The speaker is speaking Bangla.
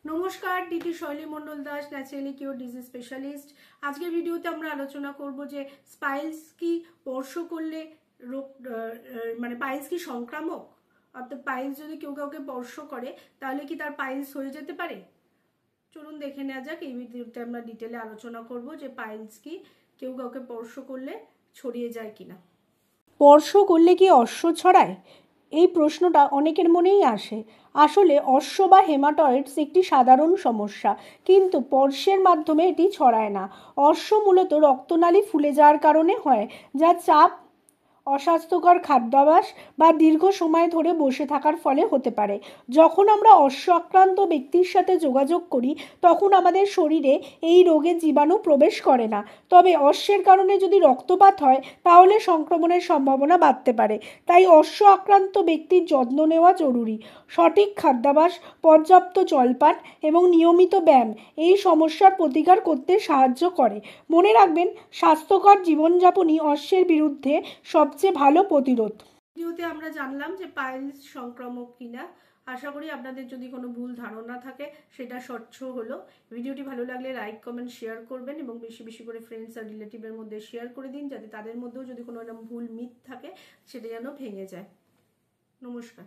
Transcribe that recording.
নমস্কার, DT Shoili Mondal Das, naturally cure disease specialist. আজকের ভিডিওতে আমরা আলোচনা করব যে পাইলস কি স্পর্শ করলে রোগ মানে পাইলস কি সংক্রামক, অর্থাৎ পাইলস যদি কেউ কাউকে স্পর্শ করে তাহলে কি তার পাইলস হয়ে যেতে পারে। চলুন দেখে নেওয়া যাক। এই ভিডিওতে আমরা ডিটেলে আলোচনা করব যে পাইলস কি কেউ কাউকে স্পর্শ করলে ছড়িয়ে যায় কিনা। স্পর্শ করলে কি অশ্ব ছড়ায়? এই প্রশ্নটা অনেকের মনেই আসে। আসলে অশ্ব বা হেমাটয়েডস একটি সাধারণ সমস্যা, কিন্তু স্পর্শের মাধ্যমে এটি ছড়ায় না। অশ্ব মূলত রক্তনালী ফুলে যাওয়ার কারণে হয়, যা চাপ, অস্বাস্থ্যকর খাদ্যাভ্যাস বা দীর্ঘ সময় ধরে বসে থাকার ফলে হতে পারে। যখন আমরা অশ্ব আক্রান্ত ব্যক্তির সাথে যোগাযোগ করি তখন আমাদের শরীরে এই রোগের জীবাণু প্রবেশ করে না, তবে অশ্বের কারণে যদি রক্তপাত হয় তাহলে সংক্রমণের সম্ভাবনা বাড়তে পারে। তাই অশ্ব আক্রান্ত ব্যক্তির যত্ন নেওয়া জরুরি। সঠিক খাদ্যাভ্যাস, পর্যাপ্ত জলপান এবং নিয়মিত ব্যায়াম এই সমস্যার প্রতিকার করতে সাহায্য করে। মনে রাখবেন, স্বাস্থ্যকর জীবনযাপনই অশ্বের বিরুদ্ধে সবচেয়ে ভালো প্রতিরোধ। ভিডিওতে আমরা জানলাম যে পাইলস সংক্রামক কিনা। আশা করি আপনাদের যদি কোনো ভুল ধারণা থাকে সেটা স্বচ্ছ হলো। ভিডিওটি ভালো লাগলে লাইক, কমেন্ট, শেয়ার করবেন এবং বেশি বেশি করে ফ্রেন্ডস আর রিলেটিভের মধ্যে শেয়ার করে দিন, যাতে তাদের মধ্যেও যদি কোনো এরকম ভুল মিথ থাকে সেটা যেন ভেঙে যায়। নমস্কার।